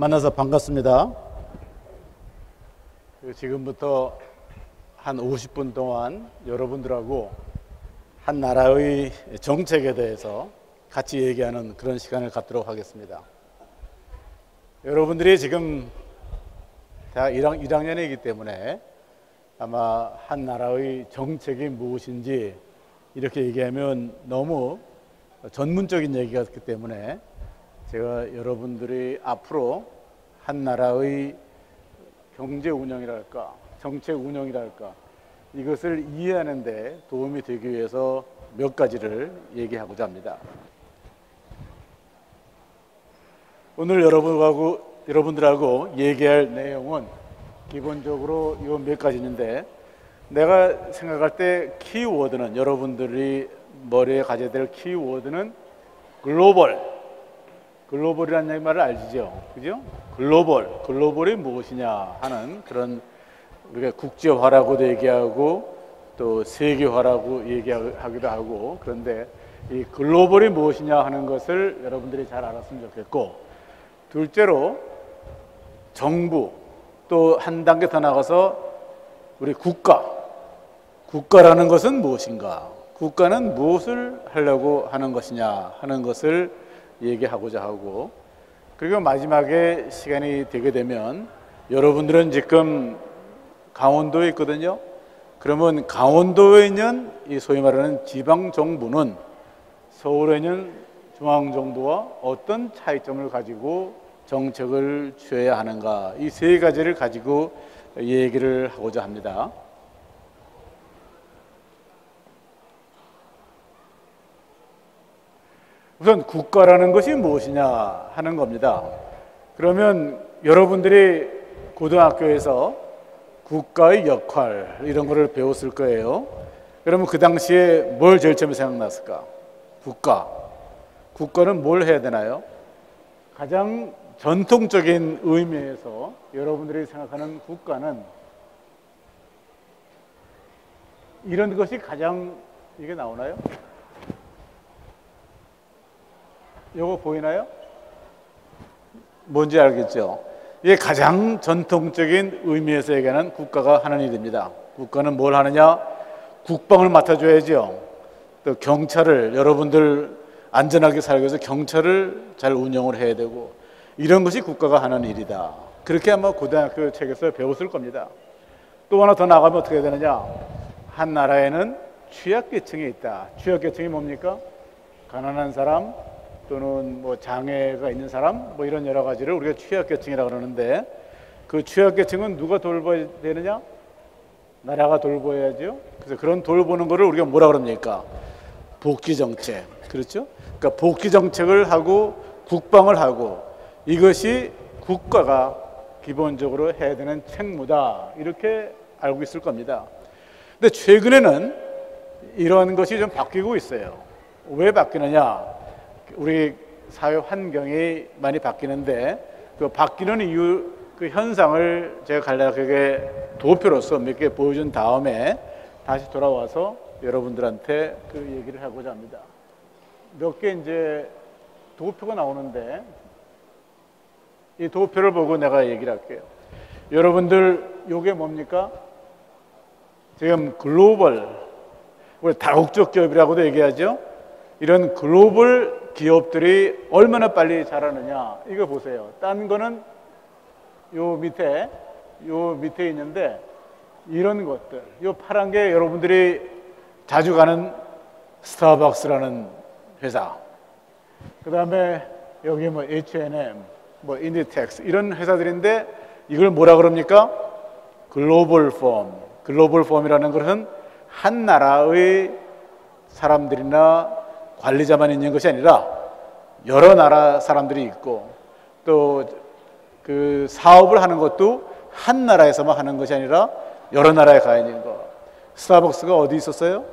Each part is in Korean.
만나서 반갑습니다. 지금부터 한 50분 동안 여러분들하고 한 나라의 정책에 대해서 같이 얘기하는 그런 시간을 갖도록 하겠습니다. 여러분들이 지금 대학 1학년이기 때문에 아마 한 나라의 정책이 무엇인지 이렇게 얘기하면 너무 전문적인 얘기 같기 때문에 제가 여러분들이 앞으로 한 나라의 경제 운영이랄까, 정책 운영이랄까, 이것을 이해하는 데 도움이 되기 위해서 몇 가지를 얘기하고자 합니다. 오늘 여러분들하고 얘기할 내용은 기본적으로 이 몇 가지인데, 내가 생각할 때 키워드는, 여러분들이 머리에 가져야 될 키워드는 글로벌이라는 말을 알죠? 그죠? 글로벌이 무엇이냐 하는 그런, 우리가 국제화라고도 얘기하고 또 세계화라고 얘기하기도 하고, 그런데 이 글로벌이 무엇이냐 하는 것을 여러분들이 잘 알았으면 좋겠고, 둘째로 정부, 또 한 단계 더 나가서 우리 국가라는 것은 무엇인가, 국가는 무엇을 하려고 하는 것이냐 하는 것을 얘기하고자 하고, 그리고 마지막에 시간이 되게 되면 여러분들은 지금 강원도에 있거든요. 그러면 강원도에 있는 이 소위 말하는 지방정부는 서울에 있는 중앙정부와 어떤 차이점을 가지고 정책을 취해야 하는가, 이 세 가지를 가지고 얘기를 하고자 합니다. 우선 국가라는 것이 무엇이냐 하는 겁니다. 그러면 여러분들이 고등학교에서 국가의 역할 이런 거를 배웠을 거예요. 그러면 그 당시에 뭘 제일 처음에 생각났을까? 국가는 뭘 해야 되나요? 가장 전통적인 의미에서 여러분들이 생각하는 국가는 이런 것이 가장, 이게 나오나요? 이거 보이나요? 뭔지 알겠죠? 이게 가장 전통적인 의미에서 얘기하는 국가가 하는 일입니다. 국가는 뭘 하느냐? 국방을 맡아줘야죠. 또 경찰을, 여러분들 안전하게 살기 위해서 경찰을 잘 운영을 해야 되고, 이런 것이 국가가 하는 일이다. 그렇게 아마 고등학교 책에서 배웠을 겁니다. 또 하나 더 나가면 어떻게 해야 되느냐? 한 나라에는 취약계층이 있다. 취약계층이 뭡니까? 가난한 사람, 또는 뭐 장애가 있는 사람, 뭐 이런 여러 가지를 우리가 취약계층이라고 그러는데, 그 취약계층은 누가 돌봐야 되느냐? 나라가 돌봐야죠. 그래서 그런 돌보는 거를 우리가 뭐라 그럽니까? 복지정책. 그렇죠? 그러니까 복지정책을 하고 국방을 하고, 이것이 국가가 기본적으로 해야 되는 책무다. 이렇게 알고 있을 겁니다. 근데 최근에는 이런 것이 좀 바뀌고 있어요. 왜 바뀌느냐? 우리 사회 환경이 많이 바뀌는데, 그 바뀌는 이유, 그 현상을 제가 간략하게 도표로서 몇 개 보여준 다음에 다시 돌아와서 여러분들한테 그 얘기를 하고자 합니다. 몇 개 이제 도표가 나오는데, 이 도표를 보고 내가 얘기를 할게요. 여러분들, 요게 뭡니까? 지금 글로벌, 우리 다국적 기업이라고도 얘기하죠. 이런 글로벌 기업들이 얼마나 빨리 자라느냐, 이거 보세요. 딴 거는 요 밑에 있는데, 이런 것들, 요 파란 게 여러분들이 자주 가는 스타벅스라는 회사, 그 다음에 여기 뭐 H&M, 뭐 인디텍스, 이런 회사들인데, 이걸 뭐라 그럽니까? 글로벌 펌이라는 것은 한 나라의 사람들이나 관리자만 있는 것이 아니라 여러 나라 사람들이 있고, 또 그 사업을 하는 것도 한 나라에서만 하는 것이 아니라 여러 나라에 가 있는 거. 스타벅스가 어디 있었어요?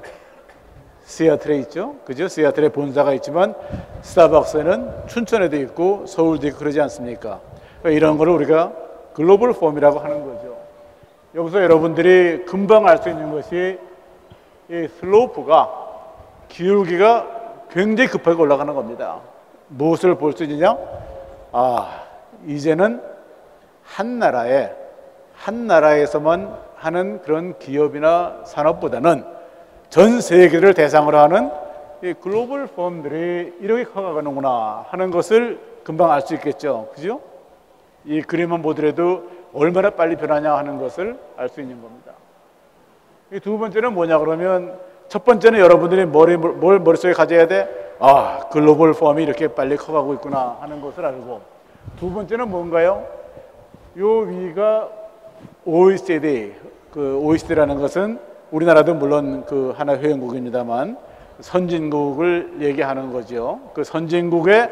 시애틀에 있죠. 그죠? 시애틀에 본사가 있지만 스타벅스는 춘천에도 있고 서울도 있고 그러지 않습니까? 이런 거를 우리가 글로벌 펌이라고 하는 거죠. 여기서 여러분들이 금방 알 수 있는 것이, 이 슬로프가, 기울기가 굉장히 급하게 올라가는 겁니다. 무엇을 볼 수 있느냐? 이제는 한 나라에서만 하는 그런 기업이나 산업보다는 전 세계를 대상으로 하는 이 글로벌 펌들이 이렇게 커가는구나 하는 것을 금방 알 수 있겠죠. 그죠? 이 그림만 보더라도 얼마나 빨리 변하냐 하는 것을 알 수 있는 겁니다. 이 두 번째는 뭐냐 그러면, 첫 번째는 여러분들이 뭘 머릿속에 가져야 돼? 아, 글로벌 펌이 이렇게 빨리 커가고 있구나 하는 것을 알고, 두 번째는 뭔가요? 요 위가 OECD, 그 OECD라는 것은 우리나라도 물론 그 하나 회원국입니다만 선진국을 얘기하는 거죠. 그 선진국의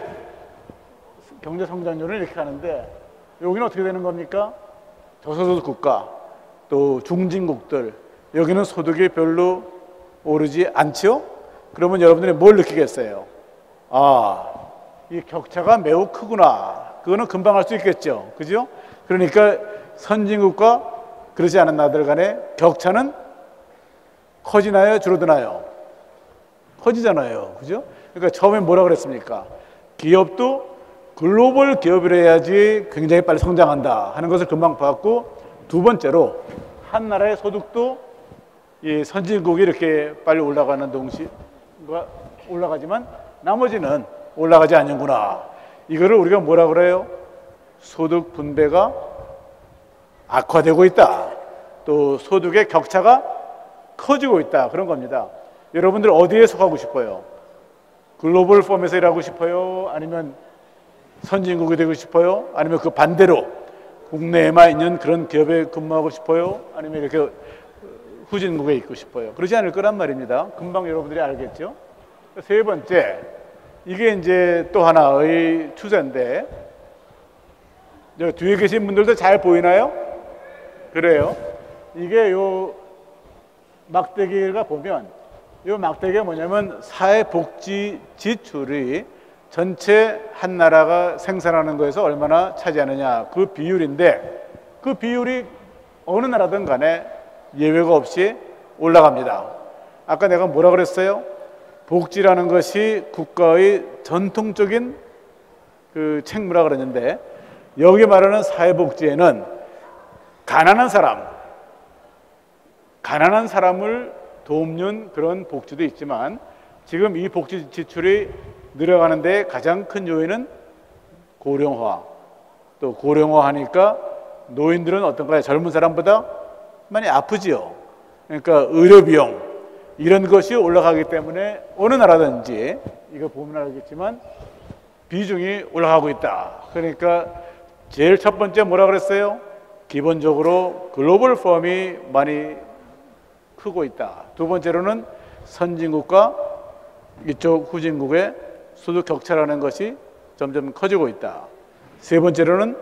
경제 성장률을 이렇게 하는데, 여기는 어떻게 되는 겁니까? 저소득 국가, 또 중진국들, 여기는 소득이 별로 오르지 않죠? 그러면 여러분들이 뭘 느끼겠어요? 아, 이 격차가 매우 크구나. 그거는 금방 알 수 있겠죠. 그죠? 그러니까 선진국과 그러지 않은 나라들 간의 격차는 커지나요? 줄어드나요? 커지잖아요. 그죠? 그러니까 처음에 뭐라 그랬습니까? 기업도 글로벌 기업을 해야지 굉장히 빨리 성장한다 하는 것을 금방 봤고, 두 번째로 한 나라의 소득도 이 선진국이 이렇게 빨리 올라가는 동시에 올라가지만 나머지는 올라가지 않는구나. 이거를 우리가 뭐라 그래요? 소득 분배가 악화되고 있다. 또 소득의 격차가 커지고 있다. 그런 겁니다. 여러분들 어디에 속하고 싶어요? 글로벌 펌에서 일하고 싶어요? 아니면 선진국이 되고 싶어요? 아니면 그 반대로 국내에만 있는 그런 기업에 근무하고 싶어요? 아니면 이렇게 후진국에 있고 싶어요? 그러지 않을 거란 말입니다. 금방 여러분들이 알겠죠? 세 번째, 이게 이제 또 하나의 추세인데, 뒤에 계신 분들도 잘 보이나요? 그래요. 이게 요 막대기가 보면, 요 막대기가 뭐냐면 사회복지 지출이 전체 한 나라가 생산하는 거에서 얼마나 차지하느냐, 그 비율인데, 그 비율이 어느 나라든 간에 예외가 없이 올라갑니다. 아까 내가 뭐라 그랬어요? 복지라는 것이 국가의 전통적인 그 책무라 그랬는데, 여기 말하는 사회복지에는 가난한 사람을 돕는 그런 복지도 있지만, 지금 이 복지 지출이 늘어가는 데 가장 큰 요인은 고령화. 또 고령화하니까 노인들은 어떤가요? 젊은 사람보다 많이 아프지요. 그러니까 의료비용 이런 것이 올라가기 때문에 어느 나라든지 이거 보면 알겠지만 비중이 올라가고 있다. 그러니까 제일 첫 번째 뭐라 그랬어요? 기본적으로 글로벌 펌이 많이 크고 있다. 두 번째로는 선진국과 이쪽 후진국의 소득 격차라는 것이 점점 커지고 있다. 세 번째로는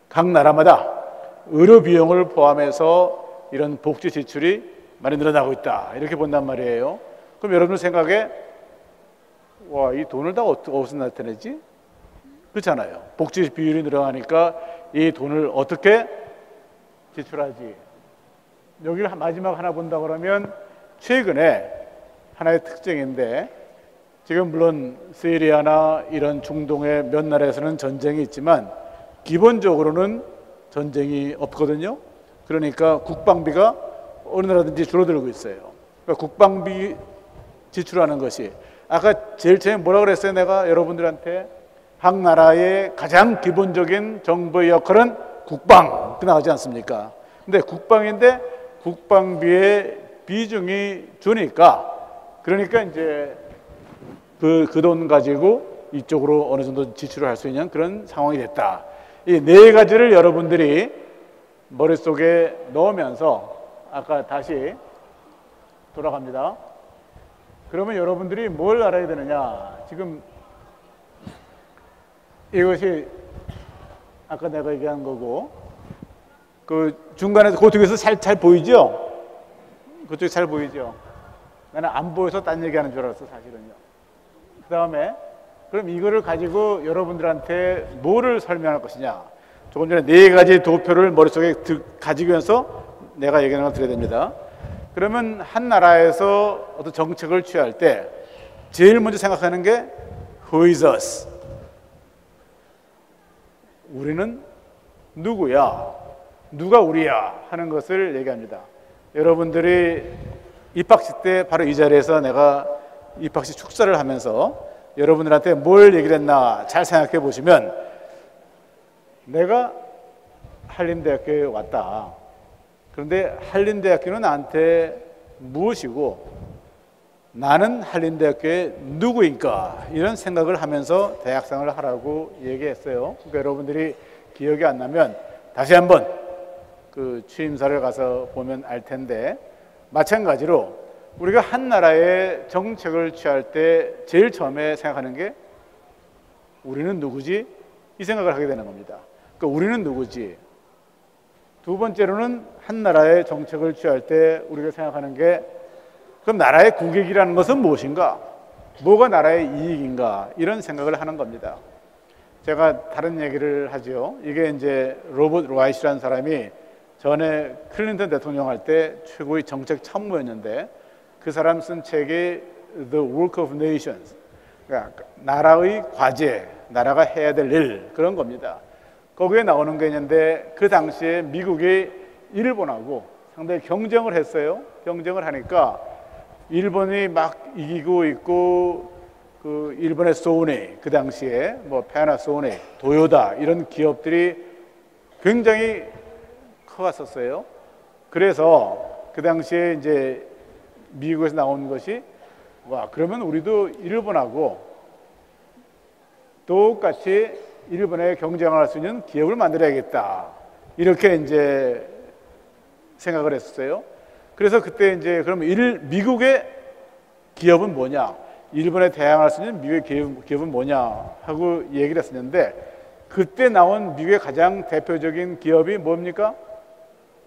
각 나라마다 의료 비용을 포함해서 이런 복지 지출이 많이 늘어나고 있다. 이렇게 본단 말이에요. 그럼 여러분 생각에, 와, 이 돈을 다 어디서 나타내지? 그렇잖아요. 복지 비율이 늘어나니까 이 돈을 어떻게 지출하지? 여기를 마지막 하나 본다 그러면, 최근에 하나의 특징인데, 지금 물론 시리아나 이런 중동의 몇 나라에서는 전쟁이 있지만 기본적으로는 전쟁이 없거든요. 그러니까 국방비가 어느 나라든지 줄어들고 있어요. 그러니까 국방비 지출하는 것이, 아까 제일 처음에 뭐라 그랬어요? 내가 여러분들한테 각 나라의 가장 기본적인 정부의 역할은 국방, 그 나가지 않습니까? 근데 국방인데 국방비의 비중이 주니까, 그러니까 이제 그 돈 가지고 이쪽으로 어느 정도 지출을 할 수 있는 그런 상황이 됐다. 이 네 가지를 여러분들이 머릿속에 넣으면서, 아까 다시 돌아갑니다. 그러면 여러분들이 뭘 알아야 되느냐? 지금 이것이 아까 내가 얘기한 거고, 그 중간에서 그쪽에서 잘 보이죠? 그쪽이 잘 보이죠? 나는 안 보여서 딴 얘기하는 줄 알았어, 사실은요. 그 다음에 그럼 이거를 가지고 여러분들한테 뭐를 설명할 것이냐? 조금 전에 네 가지 도표를 머릿속에 가지고 해서 내가 얘기하는 걸 드려야 됩니다. 그러면 한 나라에서 어떤 정책을 취할 때 제일 먼저 생각하는 게 Who is us? 우리는 누구야? 누가 우리야? 하는 것을 얘기합니다. 여러분들이 입학식 때 바로 이 자리에서 내가 입학식 축사를 하면서 여러분들한테 뭘 얘기를 했나 잘 생각해 보시면, 내가 한림대학교에 왔다. 그런데 한림대학교는 나한테 무엇이고 나는 한림대학교의 누구인가, 이런 생각을 하면서 대학생활을 하라고 얘기했어요. 그러니까 여러분들이 기억이 안 나면 다시 한번 그 취임사를 가서 보면 알 텐데, 마찬가지로 우리가 한 나라의 정책을 취할 때 제일 처음에 생각하는 게 우리는 누구지? 이 생각을 하게 되는 겁니다. 그러니까 우리는 누구지? 두 번째로는 한 나라의 정책을 취할 때 우리가 생각하는 게, 그럼 나라의 국익이라는 것은 무엇인가? 뭐가 나라의 이익인가? 이런 생각을 하는 겁니다. 제가 다른 얘기를 하죠. 이게 이제 로버트 라이시라는 사람이 전에 클린턴 대통령 할 때 최고의 정책 참모였는데, 그 사람 쓴 책이 The Work of Nations, 그러니까 나라의 과제, 나라가 해야 될 일, 그런 겁니다. 거기에 나오는 게 있는데, 그 당시에 미국이 일본하고 상당히 경쟁을 했어요. 경쟁을 하니까 일본이 막 이기고 있고, 그 일본의 소니, 그 당시에 뭐 패나소니, 도요다 이런 기업들이 굉장히 커갔었어요. 그래서 그 당시에 이제 미국에서 나온 것이, 와, 그러면 우리도 일본하고 똑같이 일본에 경쟁을 할 수 있는 기업을 만들어야겠다, 이렇게 이제 생각을 했었어요. 그래서 그때 이제 그럼 미국의 기업은 뭐냐, 일본에 대항할 수 있는 미국의 기업은 뭐냐 하고 얘기를 했었는데, 그때 나온 미국의 가장 대표적인 기업이 뭡니까?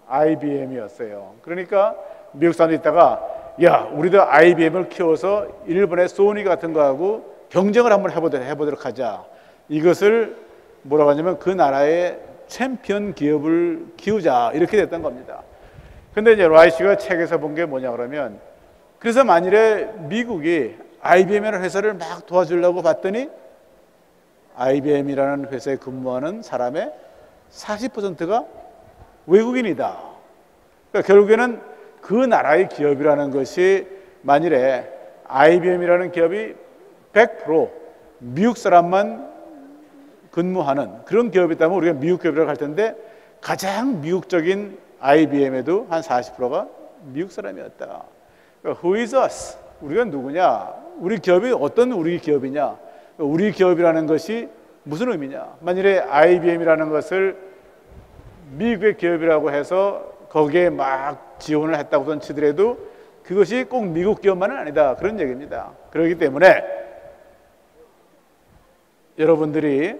IBM이었어요. 그러니까 미국 사람들이 있다가, 야, 우리도 IBM을 키워서 일본의 소니 같은 거하고 경쟁을 한번 해보도록 하자. 이것을 뭐라고 하냐면 그 나라의 챔피언 기업을 키우자, 이렇게 됐던 겁니다. 근데 이제 라이시가 책에서 본 게 뭐냐 그러면, 그래서 만일에 미국이 IBM이라는 회사를 막 도와주려고 봤더니 IBM이라는 회사에 근무하는 사람의 40%가 외국인이다. 그러니까 결국에는 그 나라의 기업이라는 것이, 만일에 IBM이라는 기업이 100% 미국 사람만 근무하는 그런 기업이 있다면 우리가 미국 기업이라고 할 텐데, 가장 미국적인 IBM에도 한 40%가 미국 사람이었다. 그러니까 Who is us? 우리가 누구냐? 우리 기업이 어떤 우리 기업이냐? 우리 기업이라는 것이 무슨 의미냐? 만일에 IBM이라는 것을 미국의 기업이라고 해서 거기에 막 지원을 했다고 치더라도 그것이 꼭 미국 기업만은 아니다, 그런 얘기입니다. 그렇기 때문에 여러분들이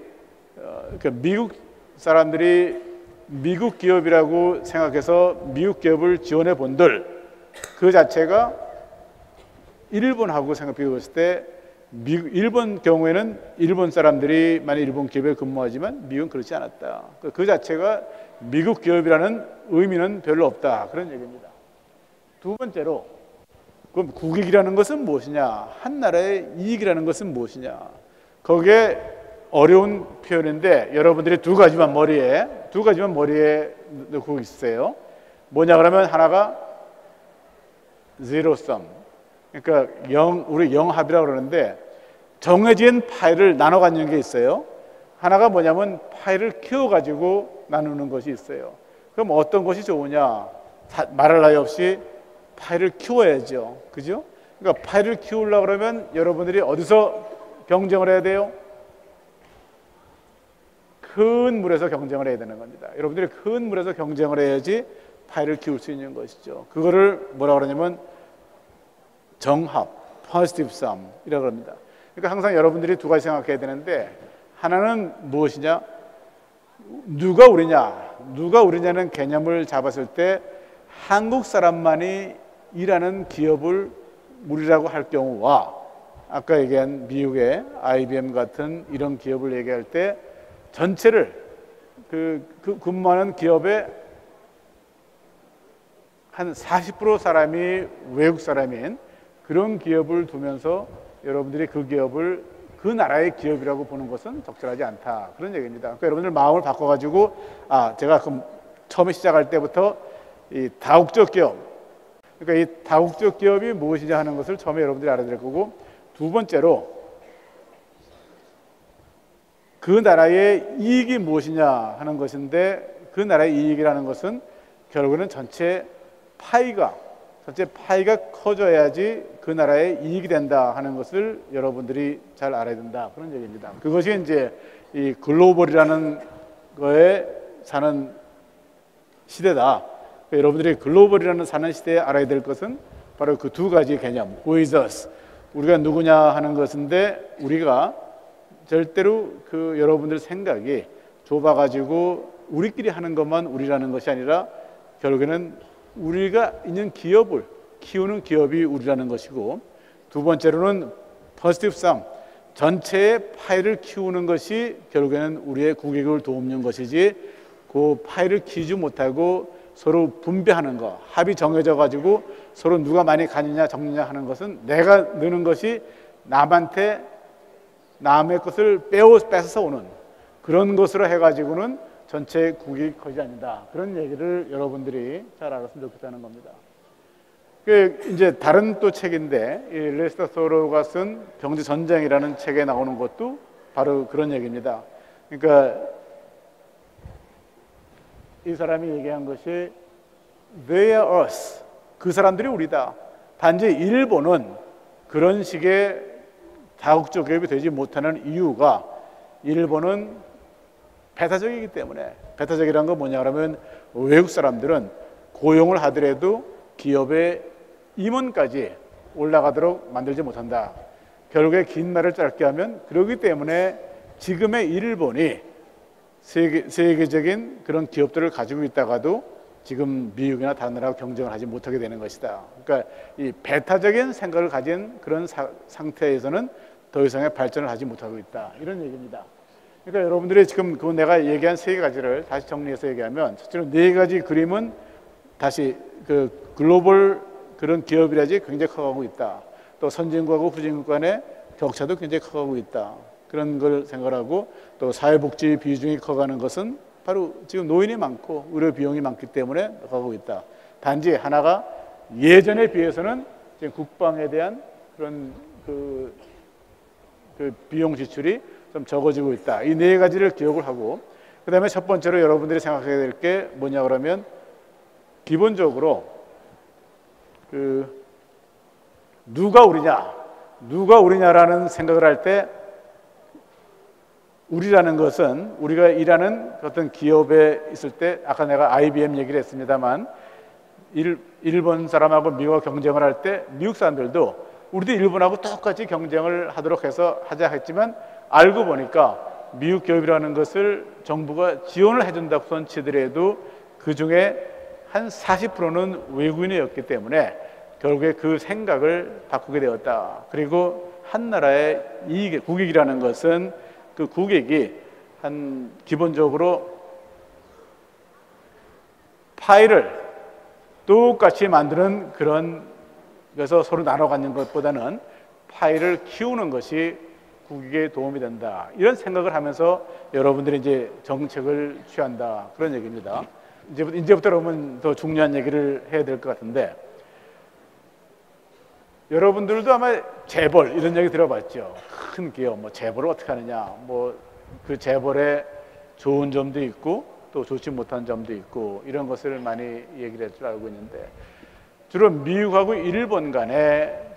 미국 사람들이 미국 기업이라고 생각해서 미국 기업을 지원해 본들, 그 자체가 일본하고 생각해 봤을 때, 일본 경우에는 일본 사람들이 많이 일본 기업에 근무하지만 미국은 그렇지 않았다. 그 자체가 미국 기업이라는 의미는 별로 없다, 그런 얘기입니다. 두 번째로, 그럼 국익이라는 것은 무엇이냐? 한 나라의 이익이라는 것은 무엇이냐? 거기에 어려운 표현인데 여러분들이 두 가지만 머리에 넣고 있어요. 뭐냐 그러면, 하나가 zero sum, 그러니까 우리 영합이라고 그러는데 정해진 파일을 나눠 갖는 게 있어요. 하나가 뭐냐면 파일을 키워가지고 나누는 것이 있어요. 그럼 어떤 것이 좋으냐? 말할 나위 없이 파일을 키워야죠. 그죠? 그러니까 파일을 키우려고 그러면 여러분들이 어디서 경쟁을 해야 돼요? 큰 물에서 경쟁을 해야 되는 겁니다. 여러분들이 큰 물에서 경쟁을 해야지 파일을 키울 수 있는 것이죠. 그거를 뭐라고 그러냐면 정합, positive sum 이라고 합니다. 그러니까 항상 여러분들이 두 가지 생각해야 되는데, 하나는 무엇이냐? 누가 우리냐는 개념을 잡았을 때, 한국 사람만이 일하는 기업을 우리라고 할 경우와, 아까 얘기한 미국의 IBM 같은 이런 기업을 얘기할 때 전체를 그 근무하는 기업의 한 40% 사람이 외국 사람인 그런 기업을 두면서 여러분들이 그 기업을 그 나라의 기업이라고 보는 것은 적절하지 않다. 그런 얘기입니다. 그러니까 여러분들 마음을 바꿔가지고 제가 처음에 시작할 때부터 이 다국적 기업, 그러니까 이 다국적 기업이 무엇이냐 하는 것을 처음에 여러분들이 알아야 거고, 두 번째로 그 나라의 이익이 무엇이냐 하는 것인데, 그 나라의 이익이라는 것은 결국에는 전체 파이가 커져야지 그 나라의 이익이 된다 하는 것을 여러분들이 잘 알아야 된다, 그런 얘기입니다. 그것이 이제 이 글로벌이라는 거에 사는 시대다. 그러니까 여러분들이 글로벌이라는 사는 시대에 알아야 될 것은 바로 그 두 가지 개념, Who is us? 우리가 누구냐 하는 것인데, 우리가 절대로 그 여러분들 생각이 좁아가지고 우리끼리 하는 것만 우리라는 것이 아니라, 결국에는 우리가 있는 기업을 키우는 기업이 우리라는 것이고, 두 번째로는 positive sum, 전체의 파이를 키우는 것이 결국에는 우리의 국익을 도우는 것이지, 그 파이를 키우지 못하고 서로 분배하는 것, 합이 정해져 가지고 서로 누가 많이 가느냐 적느냐 하는 것은, 내가 느는 것이 남한테 남의 것을 뺏어서 오는 그런 것으로 해가지고는 전체 국익이 커지지 않는다. 그런 얘기를 여러분들이 잘 알았으면 좋겠다는 겁니다. 그 이제 다른 또 책인데, 이 레스터 소로가 쓴 경제 전쟁이라는 책에 나오는 것도 바로 그런 얘기입니다. 그러니까 이 사람이 얘기한 것이 they are us, 그 사람들이 우리다. 단지 일본은 그런 식의 다국적 기업이 되지 못하는 이유가, 일본은 배타적이기 때문에. 배타적이라는 건 뭐냐 그러면, 외국 사람들은 고용을 하더라도 기업의 임원까지 올라가도록 만들지 못한다. 결국에 긴 말을 짧게 하면, 그렇기 때문에 지금의 일본이 세계적인 그런 기업들을 가지고 있다가도 지금 미국이나 다른 나라와 경쟁을 하지 못하게 되는 것이다. 그러니까 이 배타적인 생각을 가진 그런 상태에서는 더 이상의 발전을 하지 못하고 있다, 이런 얘기입니다. 그러니까 여러분들이 지금 그 내가 얘기한 세 가지를 다시 정리해서 얘기하면, 첫째로 네 가지 그림은 다시 그 글로벌 그런 기업이라지 굉장히 커가고 있다. 또 선진국하고 후진국 간의 격차도 굉장히 커가고 있다. 그런 걸 생각하고, 또 사회복지 비중이 커가는 것은 바로 지금 노인이 많고 의료 비용이 많기 때문에 커가고 있다. 단지 하나가, 예전에 비해서는 지금 국방에 대한 그런 그 비용 지출이 좀 적어지고 있다. 이 네 가지를 기억을 하고, 그 다음에 첫 번째로 여러분들이 생각해야 될 게 뭐냐 그러면, 기본적으로 누가 우리냐라는 생각을 할 때, 우리라는 것은 우리가 일하는 어떤 기업에 있을 때, 아까 내가 IBM 얘기를 했습니다만, 일본 사람하고 미국과 경쟁을 할 때 미국 사람들도 우리도 일본하고 똑같이 경쟁을 하도록 해서 하자 했지만, 알고 보니까 미국 기업이라는 것을 정부가 지원을 해준다고 손치더라도 그 중에 한 40%는 외국인이었기 때문에 결국에 그 생각을 바꾸게 되었다. 그리고 한 나라의 국익이라는 것은, 그 국익이 한 기본적으로 파이를 똑같이 만드는 그런, 그래서 서로 나눠 갖는 것보다는 파이를 키우는 것이 국익에 도움이 된다. 이런 생각을 하면서 여러분들이 이제 정책을 취한다, 그런 얘기입니다. 이제부터 그러면 더 중요한 얘기를 해야 될 것 같은데, 여러분들도 아마 재벌 이런 얘기 들어봤죠. 큰 기업, 뭐 재벌을 어떻게 하느냐, 뭐 그 재벌의 좋은 점도 있고 또 좋지 못한 점도 있고, 이런 것을 많이 얘기를 할 줄 알고 있는데, 주로 미국하고 일본 간의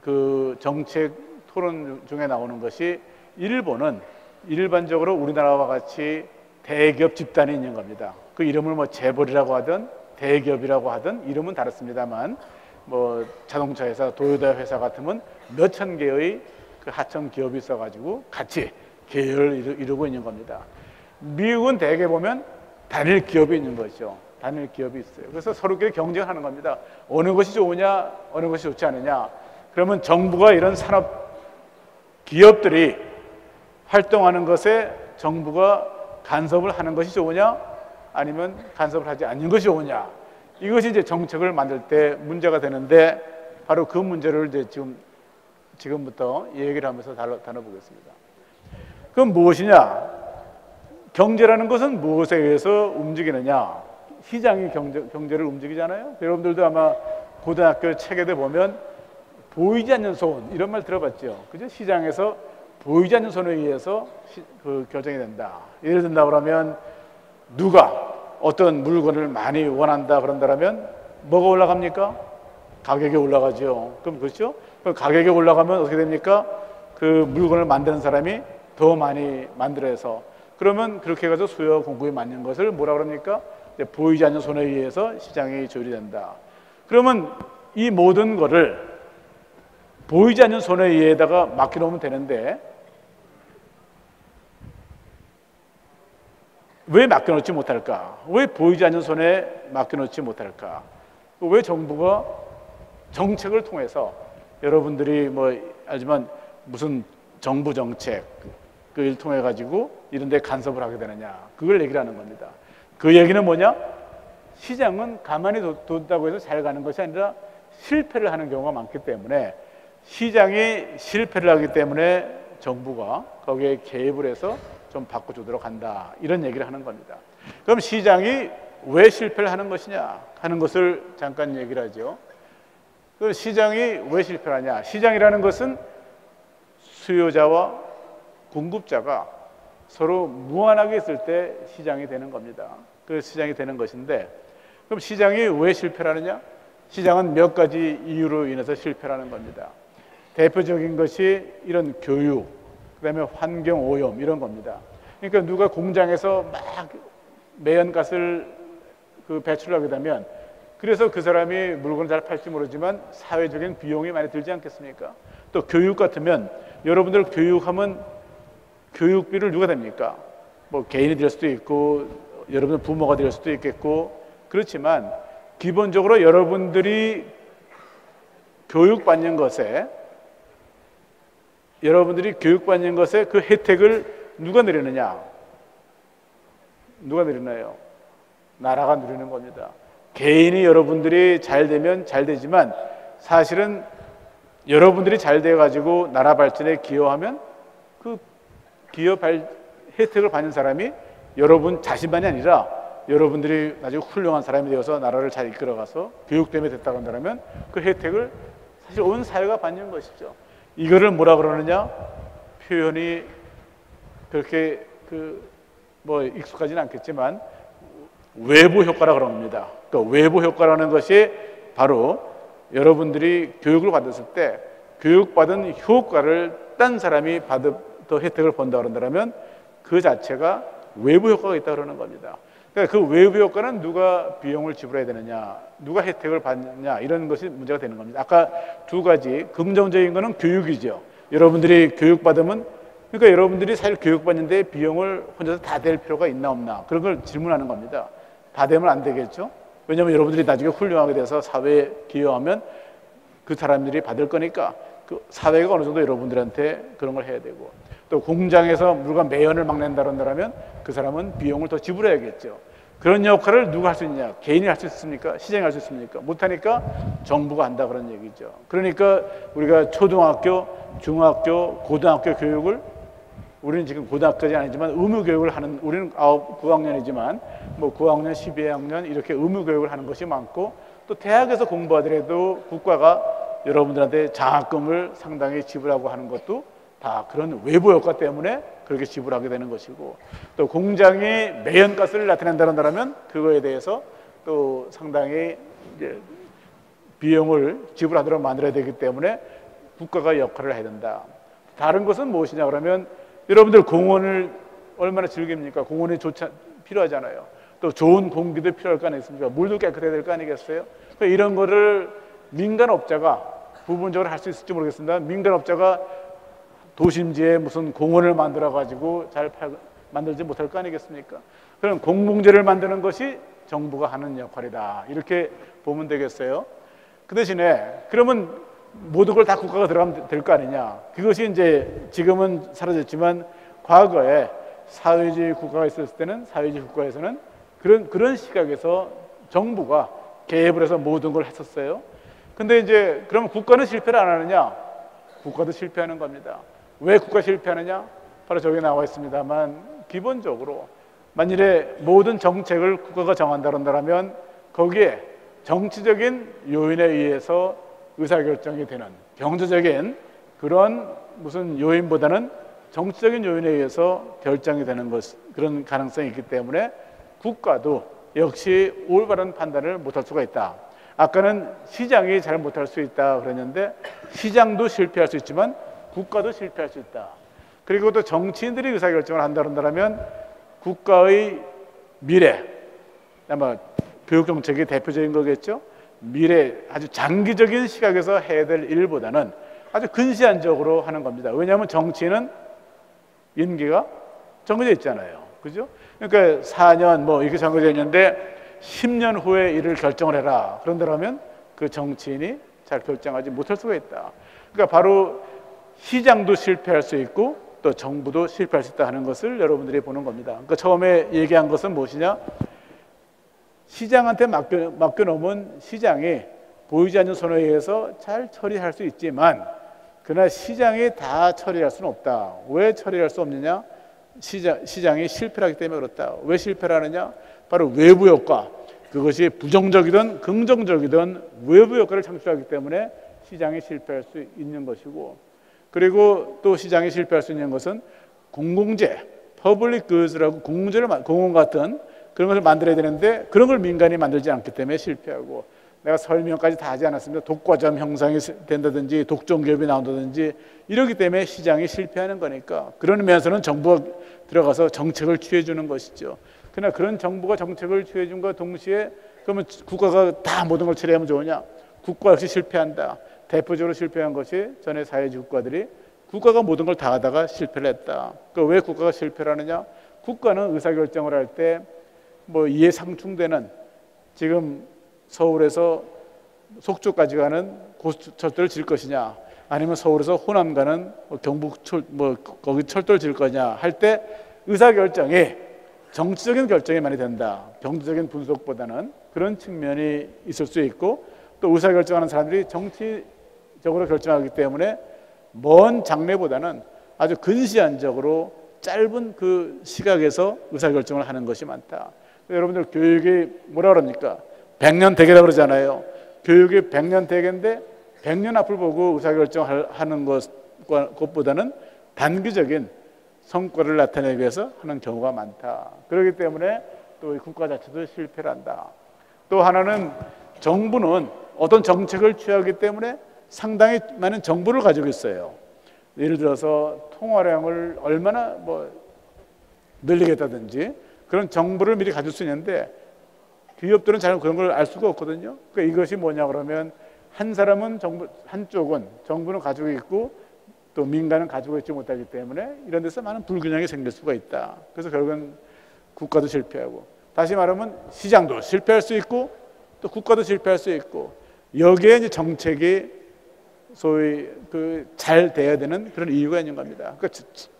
그 정책 토론 중에 나오는 것이, 일본은 일반적으로 우리나라와 같이 대기업 집단이 있는 겁니다. 그 이름을 뭐 재벌이라고 하든 대기업이라고 하든 이름은 다릅니다만, 뭐 자동차 회사, 도요타 회사 같으면 몇천 개의 그 하청 기업이 있어가지고 같이 계열을 이루고 있는 겁니다. 미국은 대개 보면 단일 기업이 있는 것이죠. 단일 기업이 있어요. 그래서 서로끼리 경쟁하는 겁니다. 어느 것이 좋으냐, 어느 것이 좋지 않느냐. 그러면 정부가 이런 산업 기업들이 활동하는 것에 정부가 간섭을 하는 것이 좋으냐, 아니면 간섭을 하지 않는 것이 좋으냐. 이것이 이제 정책을 만들 때 문제가 되는데, 바로 그 문제를 이제 지금 지금부터 얘기를 하면서 다뤄보겠습니다. 그럼 무엇이냐? 경제라는 것은 무엇에 의해서 움직이느냐? 시장이 경제를 움직이잖아요. 여러분들도 아마 고등학교 책에도 보면 보이지 않는 손 이런 말 들어봤죠. 그죠? 시장에서 보이지 않는 손에 의해서 결정이 된다. 예를 든다 그러면 누가 어떤 물건을 많이 원한다 그런다면 뭐가 올라갑니까? 가격이 올라가죠. 그럼 그렇죠? 그럼 가격이 올라가면 어떻게 됩니까? 그 물건을 만드는 사람이 더 많이 만들어서 그러면 그렇게 해가지고 수요와 공급이 맞는 것을 뭐라 그럽니까? 보이지 않는 손에 의해서 시장이 조율이 된다. 그러면 이 모든 거를 보이지 않는 손에 의해다가 맡겨놓으면 되는데 왜 맡겨놓지 못할까? 왜 보이지 않는 손에 맡겨놓지 못할까? 왜 정부가 정책을 통해서 여러분들이 뭐 알지만 무슨 정부 정책을 통해 가지고 이런 데 간섭을 하게 되느냐? 그걸 얘기를 하는 겁니다. 그 얘기는 뭐냐? 시장은 가만히 둔다고 해서 잘 가는 것이 아니라 실패를 하는 경우가 많기 때문에 시장이 실패를 하기 때문에 정부가 거기에 개입을 해서 좀 바꿔주도록 한다. 이런 얘기를 하는 겁니다. 그럼 시장이 왜 실패를 하는 것이냐 하는 것을 잠깐 얘기를 하죠. 그 시장이 왜 실패를 하냐? 시장이라는 것은 수요자와 공급자가 서로 무한하게 있을 때 시장이 되는 겁니다. 그 시장이 되는 것인데 그럼 시장이 왜 실패를 하느냐? 시장은 몇 가지 이유로 인해서 실패를 하는 겁니다. 대표적인 것이 이런 교육, 그다음에 환경 오염 이런 겁니다. 그러니까 누가 공장에서 막 매연가스를 배출하게 되면 그래서 그 사람이 물건을 잘 팔지 모르지만 사회적인 비용이 많이 들지 않겠습니까? 또 교육 같으면 여러분들 교육하면 교육비를 누가 냅니까? 뭐 개인이 될 수도 있고 여러분들 부모가 될 수도 있겠고 그렇지만 기본적으로 여러분들이 교육받는 것에 그 혜택을 누가 누리느냐? 누가 누리나요? 나라가 누리는 겁니다. 개인이 여러분들이 잘 되면 잘 되지만 사실은 여러분들이 잘 돼가지고 나라 발전에 기여하면 그 혜택을 받는 사람이 여러분 자신만이 아니라 여러분들이 나중에 훌륭한 사람이 되어서 나라를 잘 이끌어가서 교육 때문에 됐다고 한다면 그 혜택을 사실 온 사회가 받는 것이죠. 이거를 뭐라 그러느냐? 표현이 그렇게 뭐 익숙하지는 않겠지만 외부 효과라 그럽니다. 그러니까 외부 효과라는 것이 바로 여러분들이 교육을 받았을 때 교육받은 효과를 딴 사람이 더 혜택을 본다 그런다면 그 자체가 외부 효과가 있다 그러는 겁니다. 그러니까 그 외부 효과는 누가 비용을 지불해야 되느냐, 누가 혜택을 받느냐 이런 것이 문제가 되는 겁니다. 아까 두 가지 긍정적인 거는 교육이죠. 여러분들이 교육받으면 그러니까 여러분들이 사실 교육받는데 비용을 혼자서 다 댈 필요가 있나 없나 그런 걸 질문하는 겁니다. 다 되면 안 되겠죠. 왜냐하면 여러분들이 나중에 훌륭하게 돼서 사회에 기여하면 그 사람들이 받을 거니까 그 사회가 어느 정도 여러분들한테 그런 걸 해야 되고 또 공장에서 물건 매연을 막 낸다 그런다면 그 사람은 비용을 더 지불해야겠죠. 그런 역할을 누가 할 수 있냐? 개인이 할 수 있습니까? 시장이 할 수 있습니까? 못하니까 정부가 한다 그런 얘기죠. 그러니까 우리가 초등학교, 중학교, 고등학교 교육을 우리는 지금 고등학교까지 아니지만 의무 교육을 하는 우리는 9학년이지만 뭐 9학년, 12학년 이렇게 의무 교육을 하는 것이 많고 또 대학에서 공부하더라도 국가가 여러분들한테 장학금을 상당히 지불하고 하는 것도 다 그런 외부 효과 때문에 그렇게 지불하게 되는 것이고 또 공장이 매연가스를 나타낸다면 그거에 대해서 또 상당히 이제 비용을 지불하도록 만들어야 되기 때문에 국가가 역할을 해야 된다. 다른 것은 무엇이냐 그러면 여러분들 공원을 얼마나 즐깁니까? 공원이 필요하잖아요. 또 좋은 공기도 필요할 거 아니겠습니까? 물도 깨끗해야 될 거 아니겠어요? 그러니까 이런 거를 민간업자가 부분적으로 할 수 있을지 모르겠습니다. 민간업자가 도심지에 무슨 공원을 만들어 가지고 잘 만들지 못할 거 아니겠습니까? 그럼 공공재를 만드는 것이 정부가 하는 역할이다. 이렇게 보면 되겠어요. 그 대신에 그러면 모든 걸 다 국가가 들어가면 될 거 아니냐? 그것이 이제 지금은 사라졌지만 과거에 사회주의 국가가 있었을 때는 사회주의 국가에서는 그런 시각에서 정부가 개입을 해서 모든 걸 했었어요. 근데 이제 그러면 국가는 실패를 안 하느냐? 국가도 실패하는 겁니다. 왜 국가 실패하느냐? 바로 저기 나와 있습니다만 기본적으로 만일에 모든 정책을 국가가 정한다 그런다면 거기에 정치적인 요인에 의해서 의사결정이 되는 경제적인 그런 무슨 요인보다는 정치적인 요인에 의해서 결정이 되는 그런 가능성이 있기 때문에 국가도 역시 올바른 판단을 못할 수가 있다. 아까는 시장이 잘 못할 수 있다 그랬는데 시장도 실패할 수 있지만 국가도 실패할 수 있다. 그리고 또 정치인들이 의사결정을 한다 그런다면 국가의 미래, 아마 교육정책이 대표적인 거겠죠. 미래 아주 장기적인 시각에서 해야 될 일보다는 아주 근시안적으로 하는 겁니다. 왜냐하면 정치인은 임기가 정해져 있잖아요. 그죠? 그러니까 4년 뭐 이렇게 정해져 있는데 10년 후에 이를 결정을 해라. 그런다면 그 정치인이 잘 결정하지 못할 수가 있다. 그러니까 바로 시장도 실패할 수 있고 또 정부도 실패할 수 있다 하는 것을 여러분들이 보는 겁니다. 그러니까 처음에 얘기한 것은 무엇이냐? 시장한테 맡겨놓으면 시장이 보이지 않는 손에 의해서 잘 처리할 수 있지만 그러나 시장이 다 처리할 수는 없다. 왜 처리할 수 없느냐? 시장이 실패하기 때문에 그렇다. 왜 실패하느냐? 바로 외부 효과, 그것이 부정적이든 긍정적이든 외부 효과를 창출하기 때문에 시장이 실패할 수 있는 것이고, 그리고 또 시장이 실패할 수 있는 것은 공공재, 퍼블릭 굿즈라고 공공 같은 그런 것을 만들어야 되는데 그런 걸 민간이 만들지 않기 때문에 실패하고, 내가 설명까지 다 하지 않았습니다. 독과점 형성이 된다든지 독점기업이 나온다든지 이러기 때문에 시장이 실패하는 거니까, 그런 면에서는 정부가 들어가서 정책을 취해 주는 것이죠. 그러나 그런 정부가 정책을 취해 준 것과 동시에 그러면 국가가 다 모든 걸 처리하면 좋으냐? 국가 역시 실패한다. 대표적으로 실패한 것이 전에 사회주의 국가들이 국가가 모든 걸 다 하다가 실패를 했다. 왜 국가가 실패를 하느냐? 국가는 의사결정을 할 때 뭐 이해 상충되는, 지금 서울에서 속초까지 가는 고속철도를 질 것이냐, 아니면 서울에서 호남 가는 경북 거기 철도를 질 거냐 할 때 의사결정이 정치적인 결정이 많이 된다. 경제적인 분석보다는 그런 측면이 있을 수 있고, 또 의사결정하는 사람들이 정치적으로 결정하기 때문에 먼 장래보다는 아주 근시안적으로 짧은 그 시각에서 의사결정을 하는 것이 많다. 여러분들 교육이 뭐라 그럽니까? 100년 대계라고 그러잖아요. 교육이 100년 대계인데 100년 앞을 보고 의사결정하는 것보다는 단기적인 성과를 나타내기 위해서 하는 경우가 많다. 그렇기 때문에 또 국가 자체도 실패를 한다. 또 하나는 정부는 어떤 정책을 취하기 때문에 상당히 많은 정보를 가지고 있어요. 예를 들어서 통화량을 얼마나 늘리겠다든지 그런 정보를 미리 가질 수 있는데 기업들은 잘 그런 걸 알 수가 없거든요. 그러니까 이것이 뭐냐 그러면 한쪽은 정부는 가지고 있고 또 민간은 가지고 있지 못하기 때문에 이런 데서 많은 불균형이 생길 수가 있다. 그래서 결국은 국가도 실패하고, 다시 말하면 시장도 실패할 수 있고 또 국가도 실패할 수 있고, 여기에 이제 정책이 소위 잘 돼야 되는 그런 이유가 있는 겁니다. 그러니까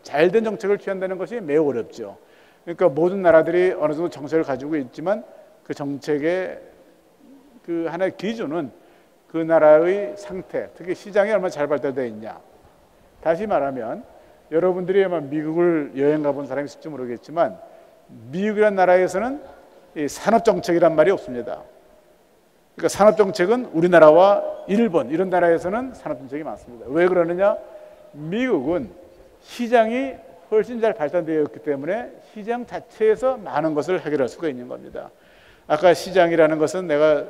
잘된 정책을 취한다는 것이 매우 어렵죠. 그러니까 모든 나라들이 어느 정도 정책을 가지고 있지만 그 정책의 그 하나의 기준은 그 나라의 상태, 특히 시장이 얼마나 잘 발달되어 있냐. 다시 말하면 여러분들이 아마 미국을 여행 가본 사람이 있을지 모르겠지만 미국이라는 나라에서는 이 산업정책이란 말이 없습니다. 그러니까 산업정책은 우리나라와 일본 이런 나라에서는 산업정책이 많습니다. 왜 그러느냐? 미국은 시장이 훨씬 잘 발달되어 있기 때문에 시장 자체에서 많은 것을 해결할 수가 있는 겁니다. 아까 시장이라는 것은 내가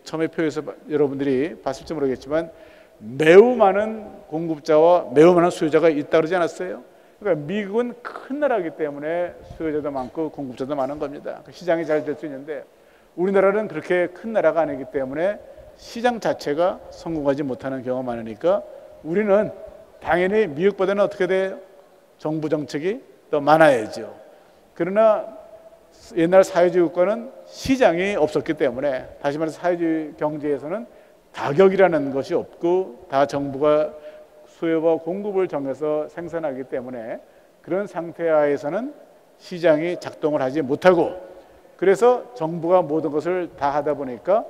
처음에 표에서 여러분들이 봤을지 모르겠지만 매우 많은 공급자와 매우 많은 수요자가 있다고 그러지 않았어요? 그러니까 미국은 큰 나라이기 때문에 수요자도 많고 공급자도 많은 겁니다. 시장이 잘 될 수 있는데 우리나라는 그렇게 큰 나라가 아니기 때문에 시장 자체가 성공하지 못하는 경우가 많으니까 우리는 당연히 미국보다는 어떻게 돼요? 정부 정책이 더 많아야죠. 그러나 옛날 사회주의 국가는 시장이 없었기 때문에, 다시 말해서 사회주의 경제에서는 가격이라는 것이 없고 다 정부가 수요와 공급을 정해서 생산하기 때문에 그런 상태 하에서는 시장이 작동을 하지 못하고, 그래서 정부가 모든 것을 다 하다 보니까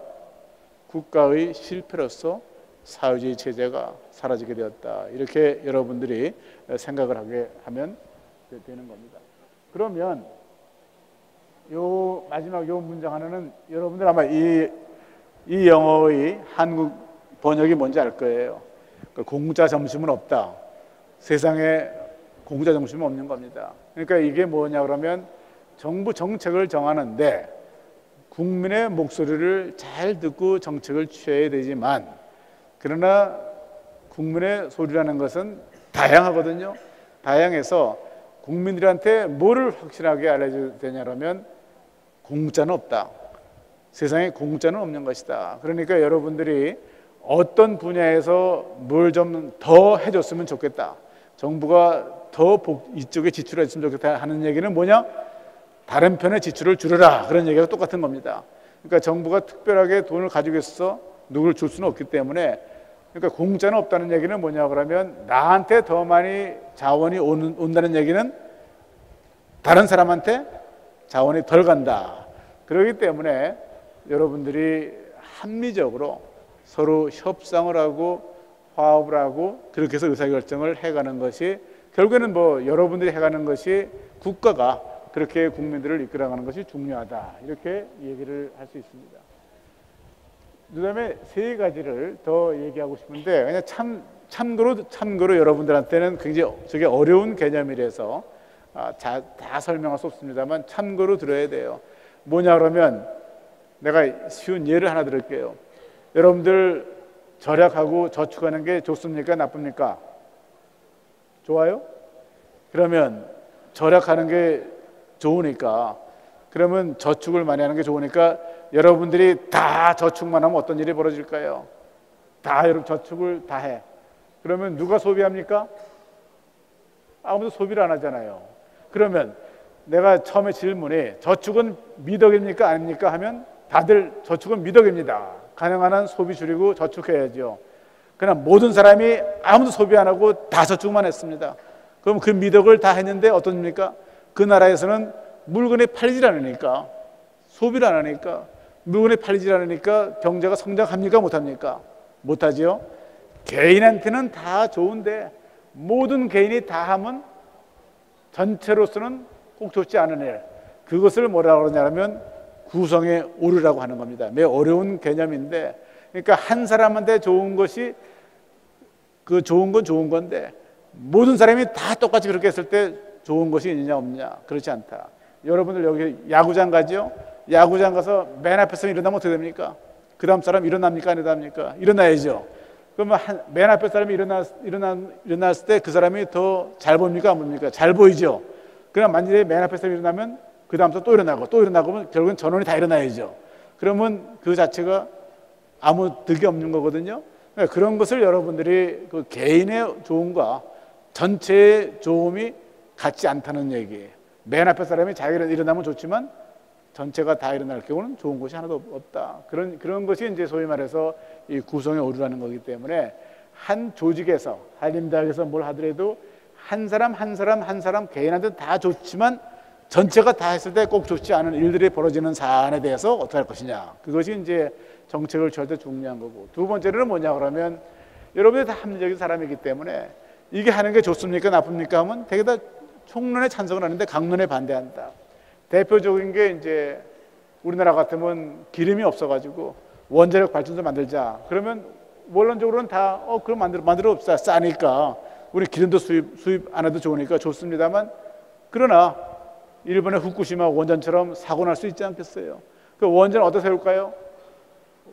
국가의 실패로서 사회주의 체제가 사라지게 되었다. 이렇게 여러분들이 생각을 하게 하면 되는 겁니다. 그러면 요 마지막 요 문장 하나는 여러분들 아마 이 영어의 한국 번역이 뭔지 알 거예요. 공짜 점심은 없다. 세상에 공짜 점심은 없는 겁니다. 그러니까 이게 뭐냐 그러면 정부 정책을 정하는데 국민의 목소리를 잘 듣고 정책을 취해야 되지만, 그러나 국민의 소리라는 것은 다양하거든요. 다양해서 국민들한테 뭐를 확실하게 알려줘야 되냐면 공짜는 없다. 세상에 공짜는 없는 것이다. 그러니까 여러분들이 어떤 분야에서 뭘 좀 더 해줬으면 좋겠다, 정부가 더 이쪽에 지출했으면 좋겠다 하는 얘기는 뭐냐? 다른 편의 지출을 줄여라, 그런 얘기가 똑같은 겁니다. 그러니까 정부가 특별하게 돈을 가지고 있어서 누굴 줄 수는 없기 때문에, 그러니까 공짜는 없다는 얘기는 뭐냐 그러면 나한테 더 많이 자원이 온다는 얘기는 다른 사람한테 자원이 덜 간다. 그렇기 때문에 여러분들이 합리적으로 서로 협상을 하고 화합을 하고 그렇게 해서 의사결정을 해가는 것이, 결국에는 뭐 여러분들이 해가는 것이 국가가 그렇게 국민들을 이끌어가는 것이 중요하다, 이렇게 얘기를 할 수 있습니다. 그다음에 세 가지를 더 얘기하고 싶은데, 그냥 참고로 여러분들한테는 굉장히 저게 어려운 개념이라서 다 설명할 수 없습니다만 참고로 들어야 돼요. 뭐냐 그러면 내가 쉬운 예를 하나 드릴게요. 여러분들 절약하고 저축하는 게 좋습니까? 나쁩니까? 좋아요? 그러면 절약하는 게 좋으니까, 그러면 저축을 많이 하는 게 좋으니까 여러분들이 다 저축만 하면 어떤 일이 벌어질까요? 다 여러분 저축을 다 해. 그러면 누가 소비합니까? 아무도 소비를 안 하잖아요. 그러면 내가 처음에 질문이 저축은 미덕입니까? 아닙니까? 하면 다들 저축은 미덕입니다. 가능한 한 소비 줄이고 저축해야죠. 그러나 모든 사람이 아무도 소비 안 하고 다 저축만 했습니다. 그럼 그 미덕을 다 했는데 어떻습니까? 그 나라에서는 물건이 팔리질 않으니까, 소비를 안 하니까, 물건이 팔리질 않으니까 경제가 성장합니까? 못합니까? 못하지요. 개인한테는 다 좋은데 모든 개인이 다 하면 전체로서는 꼭 좋지 않은 일, 그것을 뭐라고 그러냐면 구성의 오류라고 하는 겁니다. 매우 어려운 개념인데, 그러니까 한 사람한테 좋은 것이 그 좋은 건 좋은 건데 모든 사람이 다 똑같이 그렇게 했을 때 좋은 것이 있느냐 없느냐, 그렇지 않다. 여러분들 여기 야구장 가죠? 야구장 가서 맨 앞에서 일어나면 어떻게 됩니까? 그 다음 사람 일어납니까? 안 일어납니까? 일어나야죠. 그러면 맨 앞에 사람이 일어났을 때 그 사람이 더 잘 보입니까? 안 보입니까? 잘 보이죠. 그럼 만약에 맨 앞에 사람이 일어나면 그 다음 사람 또 일어나고 그러면 결국은 전원이 다 일어나야죠. 그러면 그 자체가 아무 득이 없는 거거든요. 그러니까 그런 것을 여러분들이 그 개인의 좋음과 전체의 좋음이 같지 않다는 얘기예요. 맨 앞에 사람이 자기가 일어나면 좋지만 전체가 다 일어날 경우는 좋은 것이 하나도 없다. 그런 것이 이제 소위 말해서 이 구성의 오류라는 거기 때문에, 한 조직에서 한림대학에서 뭘 하더라도 한 사람 개인한테 다 좋지만 전체가 다 했을 때 꼭 좋지 않은 일들이 벌어지는 사안에 대해서 어떻게 할 것이냐, 그것이 이제 정책을 취할 때 중요한 거고, 두 번째는 뭐냐 그러면 여러분이 다 합리적인 사람이기 때문에 이게 하는 게 좋습니까? 나쁩니까? 하면 되게 다 총론에 찬성을 하는데 강론에 반대한다. 대표적인 게 이제 우리나라 같으면 기름이 없어가지고 원자력 발전소 만들자. 그러면 원론적으로는 다 그럼 만들어 봅시다. 싸니까 우리 기름도 수입 안 해도 좋으니까 좋습니다만, 그러나 일본의 후쿠시마 원전처럼 사고 날 수 있지 않겠어요? 그 원전 어디다 세울까요?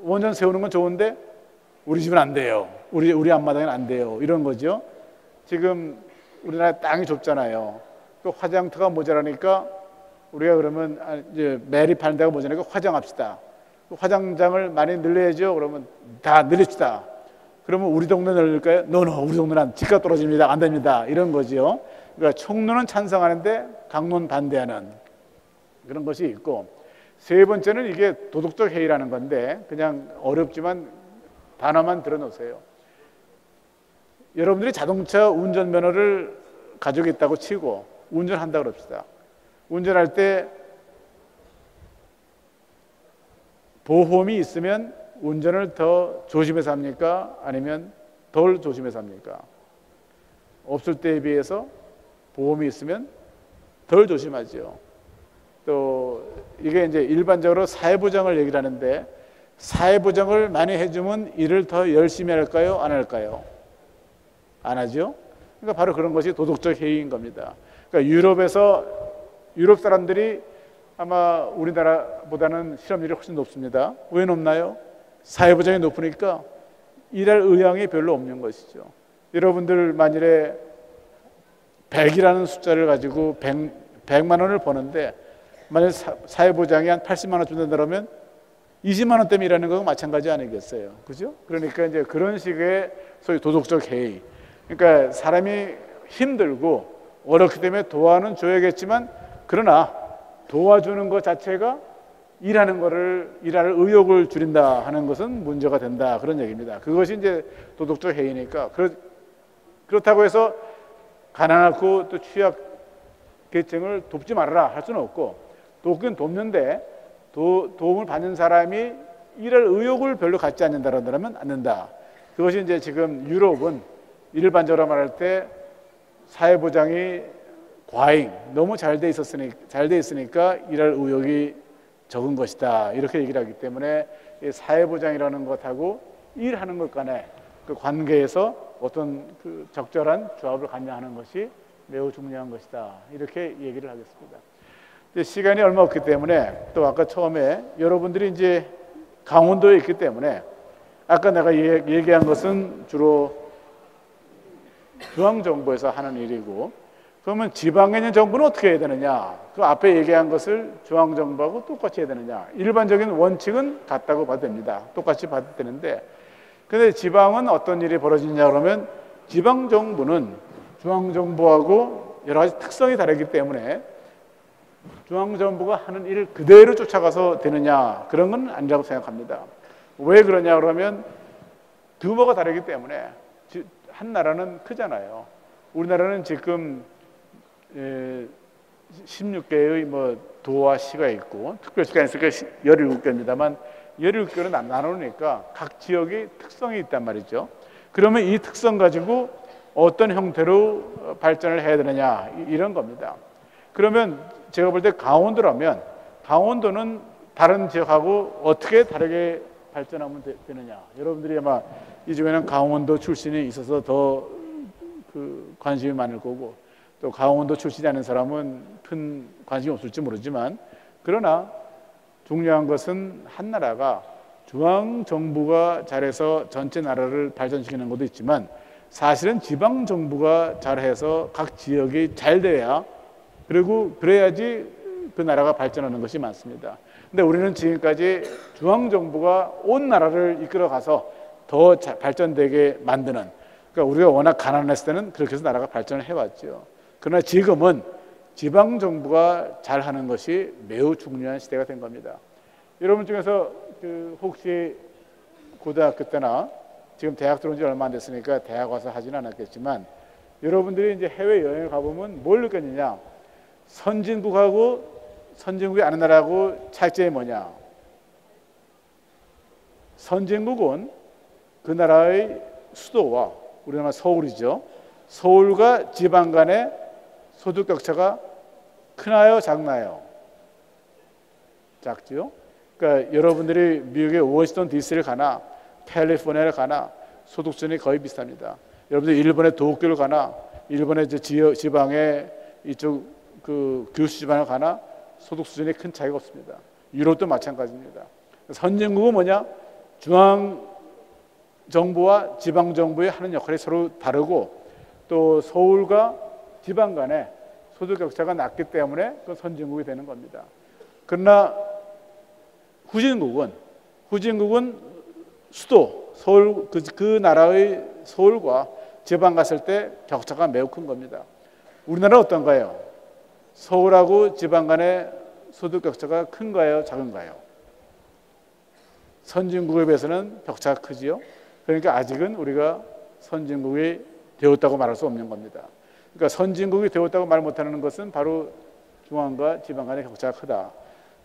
원전 세우는 건 좋은데 우리 집은 안 돼요. 우리 앞마당에는 안 돼요. 이런 거죠. 지금 우리나라 땅이 좁잖아요. 그 화장터가 모자라니까 우리가 그러면 이제 매립하는 데가 모자라니까 화장합시다. 화장장을 많이 늘려야죠. 그러면 다 늘립시다. 그러면 우리 동네 늘릴까요? 우리 동네는 집값 떨어집니다. 안 됩니다. 이런 거죠. 그러니까 총론은 찬성하는데 강론 반대하는 그런 것이 있고, 세 번째는 이게 도덕적 해이라는 건데 그냥 어렵지만 단어만 들어놓으세요. 여러분들이 자동차 운전면허를 가지고 있다고 치고 운전한다 그럽시다. 운전할 때 보험이 있으면 운전을 더 조심해서 합니까? 아니면 덜 조심해서 합니까? 없을 때에 비해서 보험이 있으면 덜 조심하죠. 또 이게 이제 일반적으로 사회보장을 얘기를 하는데, 사회보장을 많이 해주면 일을 더 열심히 할까요? 안 할까요? 안 하죠. 그러니까 바로 그런 것이 도덕적 해이인 겁니다. 그러니까 유럽 사람들이 아마 우리나라보다는 실업률이 훨씬 높습니다. 왜 높나요? 사회보장이 높으니까 일할 의향이 별로 없는 것이죠. 여러분들 만일에 100이라는 숫자를 가지고 100만 원을 버는데, 만약 사회보장이 한 80만 원쯤 된다면 20만 원 때문에 일하는 거하고 마찬가지 아니겠어요? 그죠? 그러니까 이제 그런 식의 소위 도덕적 해이. 그러니까 사람이 힘들고 어렵기 때문에 도와는 줘야겠지만, 그러나 도와주는 것 자체가 일할 의욕을 줄인다 하는 것은 문제가 된다, 그런 얘기입니다. 그것이 이제 도덕적 해이니까. 그렇다고 해서 가난하고 또 취약 계층을 돕지 말아라 할 수는 없고, 돕긴 돕는데 도움을 받는 사람이 일할 의욕을 별로 갖지 않는다면 않는다. 그것이 이제 지금 유럽은 일반적으로 말할 때 사회보장이 과잉, 너무 잘 돼 있으니까 일할 의욕이 적은 것이다, 이렇게 얘기를 하기 때문에 사회보장이라는 것하고 일하는 것 간의 그 관계에서 어떤 그 적절한 조합을 갖냐 하는 것이 매우 중요한 것이다, 이렇게 얘기를 하겠습니다. 시간이 얼마 없기 때문에, 또 아까 처음에 여러분들이 이제 강원도에 있기 때문에, 아까 내가 얘기한 것은 주로 중앙정부에서 하는 일이고, 그러면 지방에 있는 정부는 어떻게 해야 되느냐? 그 앞에 얘기한 것을 중앙정부하고 똑같이 해야 되느냐? 일반적인 원칙은 같다고 봐도 됩니다. 똑같이 봐도 되는데, 근데 지방은 어떤 일이 벌어지냐 그러면, 지방정부는 중앙정부하고 여러 가지 특성이 다르기 때문에 중앙정부가 하는 일을 그대로 쫓아가서 되느냐, 그런 건 아니라고 생각합니다. 왜 그러냐 그러면 규모가 다르기 때문에. 한 나라는 크잖아요. 우리나라는 지금 16개의 뭐 도와 시가 있고 특별시가 있으니까 17개입니다만 17개로 나누니까 각 지역의 특성이 있단 말이죠. 그러면 이 특성 가지고 어떤 형태로 발전을 해야 되느냐, 이런 겁니다. 그러면 제가 볼 때 강원도라면, 강원도는 다른 지역하고 어떻게 다르게 발전하면 되느냐. 여러분들이 아마 이 중에는 강원도 출신이 있어서 더 그 관심이 많을 거고, 또 강원도 출신이 아닌 사람은 큰 관심이 없을지 모르지만, 그러나 중요한 것은 한 나라가 중앙정부가 잘해서 전체 나라를 발전시키는 것도 있지만, 사실은 지방정부가 잘해서 각 지역이 잘 돼야, 그리고 그래야지 그 나라가 발전하는 것이 많습니다. 근데 우리는 지금까지 중앙정부가 온 나라를 이끌어가서 더 발전되게 만드는, 그러니까 우리가 워낙 가난했을 때는 그렇게 해서 나라가 발전을 해왔죠. 그러나 지금은 지방정부가 잘하는 것이 매우 중요한 시대가 된 겁니다. 여러분 중에서 혹시 고등학교 때나 지금 대학 들어온 지 얼마 안 됐으니까 대학 와서 하지는 않았겠지만, 여러분들이 이제 해외여행을 가보면 뭘 느꼈느냐? 선진국이 아닌 나라하고 차이점이 뭐냐? 선진국은 그 나라의 수도와, 우리나라 서울이죠. 서울과 지방 간의 소득 격차가 크나요, 작나요? 작죠. 그러니까 여러분들이 미국의 워싱턴 DC를 가나 캘리포니아를 가나 소득 수준이 거의 비슷합니다. 여러분들 일본의 도쿄를 가나, 일본의 지방의 이쪽 그 규슈 지방을 가나 소득 수준이 큰 차이가 없습니다. 유럽도 마찬가지입니다. 선진국은 뭐냐? 중앙 정부와 지방 정부의 하는 역할이 서로 다르고, 또 서울과 지방 간의 소득 격차가 낮기 때문에 그 선진국이 되는 겁니다. 그러나 후진국은 수도 서울, 그 나라의 서울과 지방 갔을 때 격차가 매우 큰 겁니다. 우리나라는 어떤가요? 서울하고 지방 간의 소득 격차가 큰가요, 작은가요? 선진국에 비해서는 격차가 크지요. 그러니까 아직은 우리가 선진국이 되었다고 말할 수 없는 겁니다. 그러니까 선진국이 되었다고 말 못하는 것은 바로 중앙과 지방 간의 격차가 크다.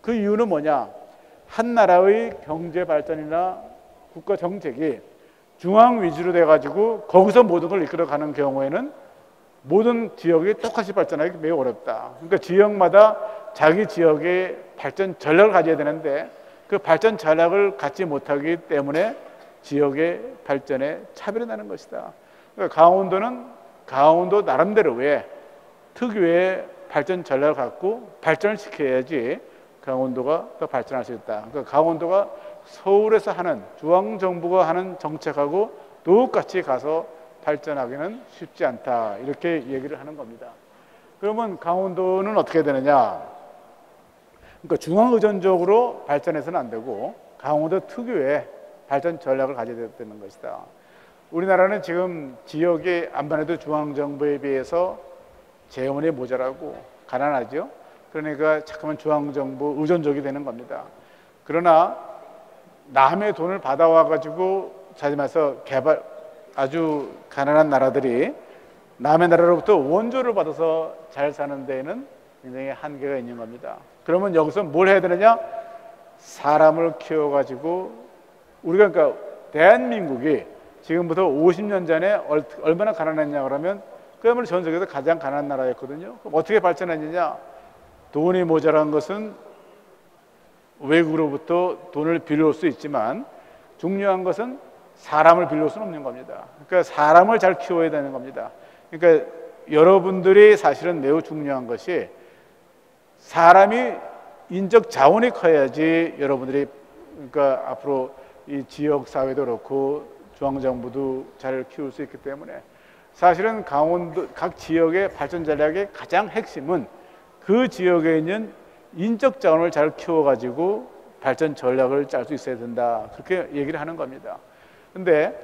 그 이유는 뭐냐? 한 나라의 경제 발전이나 국가 정책이 중앙 위주로 돼가지고 거기서 모든 걸 이끌어가는 경우에는 모든 지역이 똑같이 발전하기 매우 어렵다. 그러니까 지역마다 자기 지역의 발전 전략을 가져야 되는데 그 발전 전략을 갖지 못하기 때문에 지역의 발전에 차별이 나는 것이다. 그러니까 강원도는 강원도 나름대로의 특유의 발전 전략을 갖고 발전을 시켜야지 강원도가 더 발전할 수 있다. 그러니까 강원도가 서울에서 하는 중앙정부가 하는 정책하고 똑같이 가서 발전하기는 쉽지 않다. 이렇게 얘기를 하는 겁니다. 그러면 강원도는 어떻게 되느냐? 그러니까 중앙의존적으로 발전해서는 안 되고 강원도 특유의 발전 전략을 가져야 되는 것이다. 우리나라는 지금 지역이 안반해도 중앙정부에 비해서 재원이 모자라고 가난하죠. 그러니까 자꾸만 중앙정부 의존적이 되는 겁니다. 그러나 남의 돈을 받아와 가지고 자기마서 개발 아주 가난한 나라들이 남의 나라로부터 원조를 받아서 잘 사는 데에는 굉장히 한계가 있는 겁니다. 그러면 여기서 뭘 해야 되느냐? 사람을 키워가지고 우리가 그러니까 대한민국이 지금부터 50년 전에 얼마나 가난했냐 그러면 그야말로 전 세계에서 가장 가난한 나라였거든요. 그럼 어떻게 발전했느냐? 돈이 모자란 것은 외국으로부터 돈을 빌려올 수 있지만 중요한 것은 사람을 빌려올 수는 없는 겁니다. 그러니까 사람을 잘 키워야 되는 겁니다. 그러니까 여러분들이 사실은 매우 중요한 것이 사람이 인적 자원이 커야지 여러분들이 그러니까 앞으로 이 지역 사회도 그렇고 중앙정부도 잘 키울 수 있기 때문에 사실은 강원도 각 지역의 발전 전략의 가장 핵심은 그 지역에 있는 인적 자원을 잘 키워가지고 발전 전략을 짤 수 있어야 된다. 그렇게 얘기를 하는 겁니다. 근데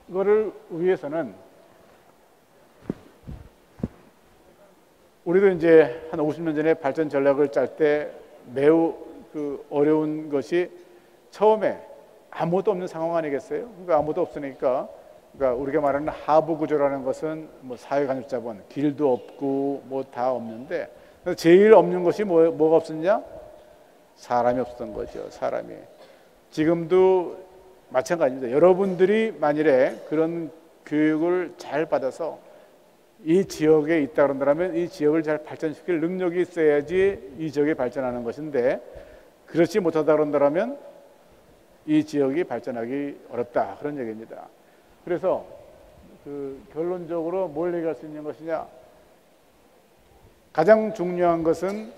그거를 위해서는 우리도 이제 한 50년 전에 발전 전략을 짤 때 매우 어려운 것이 처음에 아무것도 없는 상황 아니겠어요? 그러니까 아무것도 없으니까 그러니까 우리가 말하는 하부 구조라는 것은 뭐 사회간접자본, 길도 없고 뭐 다 없는데 제일 없는 것이 뭐가 없었냐? 사람이 없었던 거죠. 사람이. 지금도 마찬가지입니다. 여러분들이 만일에 그런 교육을 잘 받아서 이 지역에 있다 그런다면 이 지역을 잘 발전시킬 능력이 있어야지 이 지역이 발전하는 것인데 그렇지 못하다 그런다면 이 지역이 발전하기 어렵다. 그런 얘기입니다. 그래서 결론적으로 뭘 얘기할 수 있는 것이냐? 가장 중요한 것은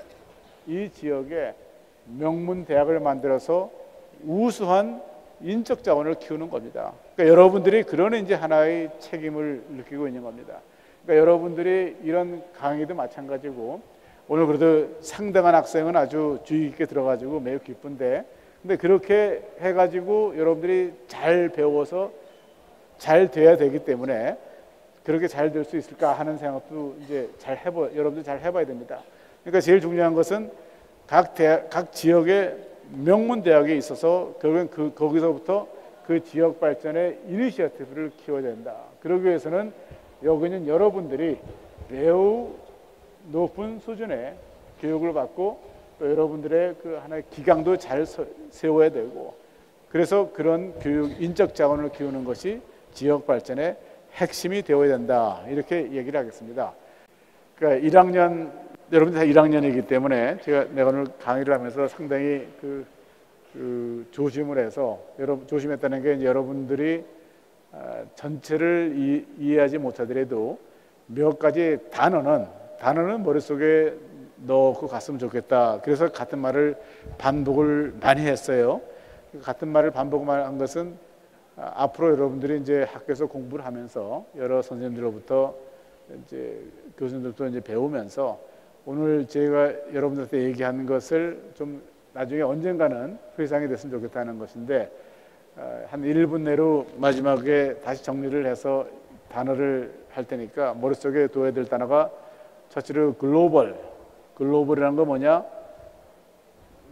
이 지역에 명문 대학을 만들어서 우수한 인적 자원을 키우는 겁니다. 그러니까 여러분들이 그런 이제 하나의 책임을 느끼고 있는 겁니다. 그러니까 여러분들이 이런 강의도 마찬가지고 오늘 그래도 상당한 학생은 아주 주의 깊게 들어가지고 매우 기쁜데 근데 그렇게 해가지고 여러분들이 잘 배워서 잘 돼야 되기 때문에 그렇게 잘 될 수 있을까 하는 생각도 이제 여러분들 잘 해봐야 됩니다. 그러니까 제일 중요한 것은 각 지역의 명문 대학에 있어서 결국엔 거기서부터 그 지역 발전의 이니시어티브를 키워야 된다. 그러기 위해서는 여기 있는 여러분들이 매우 높은 수준의 교육을 받고 또 여러분들의 하나의 기강도 잘 세워야 되고 그래서 그런 교육 인적 자원을 키우는 것이 지역 발전의 핵심이 되어야 된다. 이렇게 얘기를 하겠습니다. 그러니까 1학년 여러분들 다 1학년이기 때문에 내가 오늘 강의를 하면서 상당히 조심을 해서 조심했다는 게 이제 여러분들이 전체를 이해하지 못하더라도 몇 가지 단어는 머릿속에 넣고 갔으면 좋겠다. 그래서 같은 말을 반복을 많이 했어요. 같은 말을 반복한 것은 앞으로 여러분들이 이제 학교에서 공부를 하면서 여러 선생님들로부터 이제 교수님들도 이제 배우면서 오늘 제가 여러분들한테 얘기하는 것을 좀 나중에 언젠가는 회상이 됐으면 좋겠다는 것인데 한 1분 내로 마지막에 다시 정리를 해서 단어를 할 테니까 머릿속에 둬야 될 단어가 첫째로 글로벌이라는 건 뭐냐?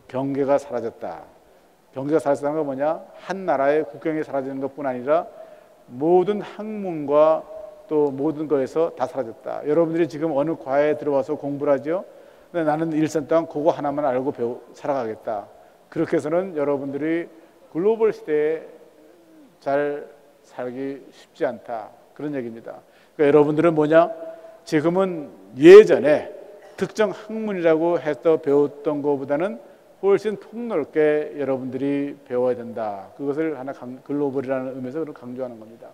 경계가 사라졌다. 경계가 사라졌다는 건 뭐냐? 한 나라의 국경이 사라지는 것뿐 아니라 모든 학문과 또 모든 거에서 다 사라졌다. 여러분들이 지금 어느 과에 들어와서 공부를 하죠? 근데 나는 일생 동안 그거 하나만 알고 살아가겠다. 그렇게 해서는 여러분들이 글로벌 시대에 잘 살기 쉽지 않다, 그런 얘기입니다. 그러니까 여러분들은 뭐냐? 지금은 예전에 특정 학문이라고 해서 배웠던 것보다는 훨씬 폭넓게 여러분들이 배워야 된다. 그것을 하나 글로벌이라는 의미에서 강조하는 겁니다.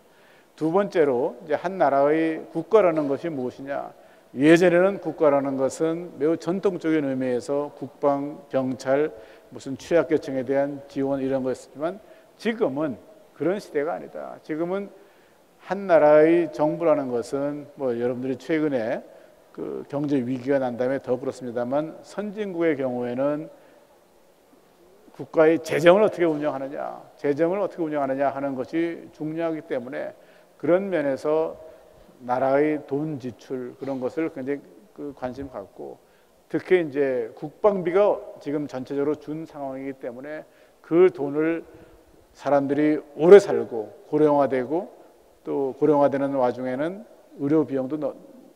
두 번째로 이제 한 나라의 국가라는 것이 무엇이냐? 예전에는 국가라는 것은 매우 전통적인 의미에서 국방, 경찰, 무슨 취약계층에 대한 지원 이런 거였지만 지금은 그런 시대가 아니다. 지금은 한 나라의 정부라는 것은 뭐 여러분들이 최근에 그 경제 위기가 난 다음에 더 그렇습니다만 선진국의 경우에는 국가의 재정을 어떻게 운영하느냐 하는 것이 중요하기 때문에 그런 면에서 나라의 돈 지출 그런 것을 굉장히 관심 갖고 특히 이제 국방비가 지금 전체적으로 준 상황이기 때문에 그 돈을 사람들이 오래 살고 고령화되고 또 고령화되는 와중에는 의료 비용도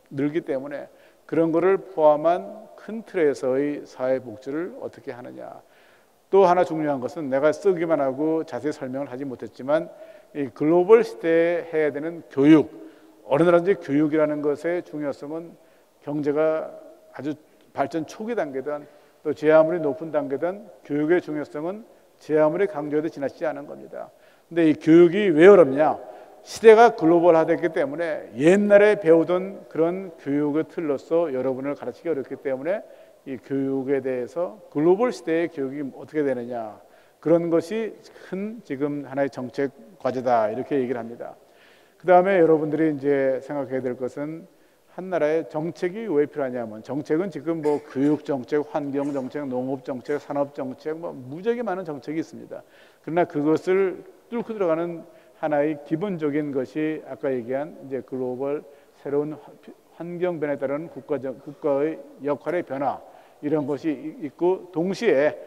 늘기 때문에 그런 거를 포함한 큰 틀에서의 사회 복지를 어떻게 하느냐. 또 하나 중요한 것은 내가 쓰기만 하고 자세히 설명을 하지 못했지만 이 글로벌 시대에 해야 되는 교육, 어느 나라든지 교육이라는 것의 중요성은 경제가 아주 발전 초기 단계든 또 제 아무리 높은 단계든 교육의 중요성은 제 아무리 강조해도 지나치지 않은 겁니다. 근데 이 교육이 왜 어렵냐? 시대가 글로벌화됐기 때문에 옛날에 배우던 그런 교육의 틀로서 여러분을 가르치기 어렵기 때문에 이 교육에 대해서 글로벌 시대의 교육이 어떻게 되느냐, 그런 것이 큰 지금 하나의 정책 과제다, 이렇게 얘기를 합니다. 그 다음에 여러분들이 이제 생각해야 될 것은 한 나라의 정책이 왜 필요하냐면, 정책은 지금 뭐 교육 정책, 환경 정책, 농업 정책, 산업 정책, 뭐 무지하게 많은 정책이 있습니다. 그러나 그것을 뚫고 들어가는 하나의 기본적인 것이 아까 얘기한 이제 글로벌 새로운 환경 변화에 따른 국가의 역할의 변화, 이런 것이 있고, 동시에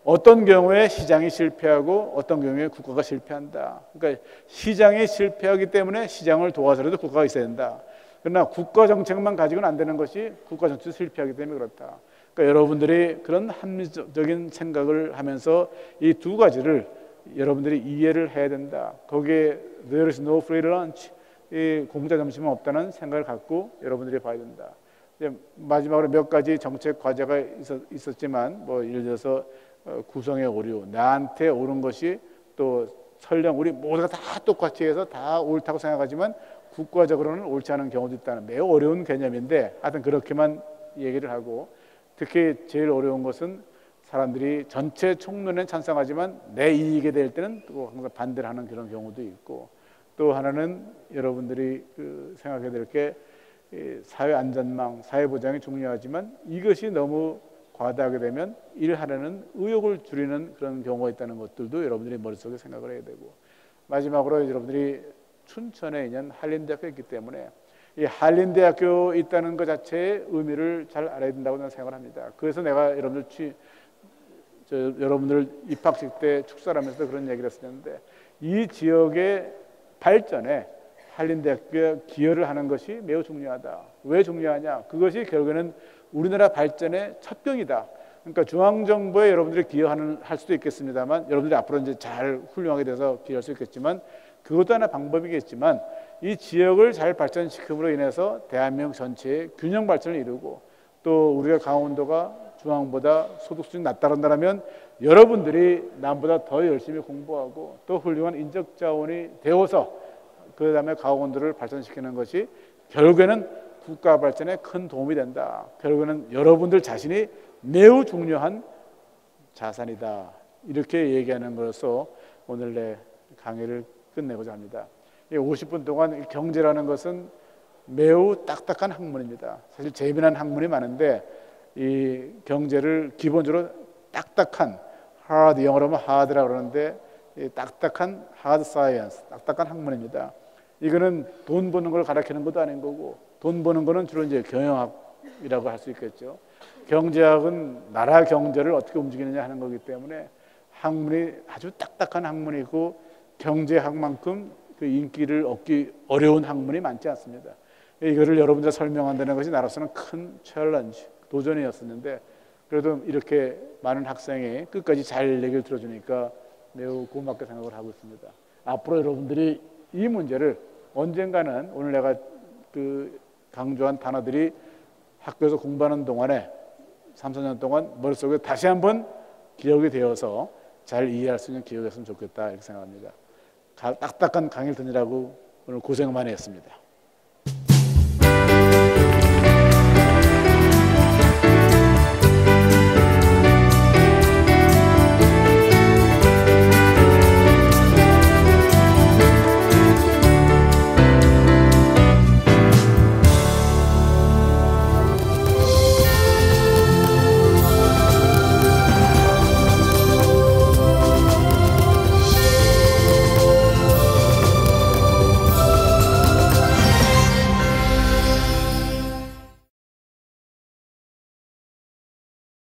어떤 경우에 시장이 실패하고 어떤 경우에 국가가 실패한다. 그러니까 시장이 실패하기 때문에 시장을 도와서라도 국가가 있어야 된다. 그러나 국가 정책만 가지고는 안 되는 것이 국가 정책이 실패하기 때문에 그렇다. 그러니까 여러분들이 그런 합리적인 생각을 하면서 이 두 가지를 여러분들이 이해를 해야 된다. 거기에 there is no free lunch, 이 공짜 점심은 없다는 생각을 갖고 여러분들이 봐야 된다. 이제 마지막으로 몇 가지 정책 과제가 있었지만, 뭐 예를 들어서 구성의 오류, 나한테 옳은 것이 또 설령 우리 모두가 다 똑같이 해서 다 옳다고 생각하지만 국가적으로는 옳지 않은 경우도 있다는 매우 어려운 개념인데, 하여튼 그렇게만 얘기를 하고, 특히 제일 어려운 것은 사람들이 전체 총론에 찬성하지만 내 이익에 대할 때는 또 항상 반대를 하는 그런 경우도 있고, 또 하나는 여러분들이 생각해야 될 게 사회 안전망, 사회 보장이 중요하지만 이것이 너무 과다하게 되면 일하려는 의욕을 줄이는 그런 경우가 있다는 것들도 여러분들이 머릿속에 생각을 해야 되고, 마지막으로 여러분들이 춘천에 있는 한림대학교에 있기 때문에 이 한림대학교 있다는 것 자체의 의미를 잘 알아야 된다고 저는 생각을 합니다. 그래서 내가 여러분들 입학식 때 축사를 하면서 그런 얘기를 했었는데, 이 지역의 발전에 한림대학교가 기여를 하는 것이 매우 중요하다. 왜 중요하냐? 그것이 결국에는 우리나라 발전의 첩경이다. 그러니까 중앙정부에 여러분들이 할 수도 있겠습니다만, 여러분들이 앞으로 이제 잘 훌륭하게 돼서 기여할 수 있겠지만, 그것도 하나 방법이겠지만, 이 지역을 잘 발전시킴으로 인해서 대한민국 전체의 균형 발전을 이루고, 또 우리가 강원도가 중앙보다 소득 수준이 낮다면 여러분들이 남보다 더 열심히 공부하고 또 훌륭한 인적 자원이 되어서 그 다음에 강원도를 발전시키는 것이 결국에는 국가 발전에 큰 도움이 된다. 결국에는 여러분들 자신이 매우 중요한 자산이다. 이렇게 얘기하는 것으로서 오늘 내 강의를 끝내고자 합니다. 50분 동안 경제라는 것은 매우 딱딱한 학문입니다. 사실 재미난 학문이 많은데 이 경제를 기본적으로 딱딱한 hard, 영어로 하면 hard라고 그러는데 딱딱한 hard science, 딱딱한 학문입니다. 이거는 돈 버는 걸 가르치는 것도 아닌 거고, 돈 버는 거는 주로 이제 경영학이라고 할 수 있겠죠. 경제학은 나라 경제를 어떻게 움직이느냐 하는 거기 때문에 학문이 아주 딱딱한 학문이고, 경제학만큼 그 인기를 얻기 어려운 학문이 많지 않습니다. 이거를 여러분들 설명한다는 것이 나로서는 큰 챌린지, 도전이었었는데, 그래도 이렇게 많은 학생이 끝까지 잘 얘기를 들어주니까 매우 고맙게 생각을 하고 있습니다. 앞으로 여러분들이 이 문제를 언젠가는 오늘 내가 그 강조한 단어들이 학교에서 공부하는 동안에 3, 4년 동안 머릿속에 다시 한번 기억이 되어서 잘 이해할 수 있는 기억이었으면 좋겠다 이렇게 생각합니다. 딱딱한 강의를 듣느라고 오늘 고생 많이 했습니다.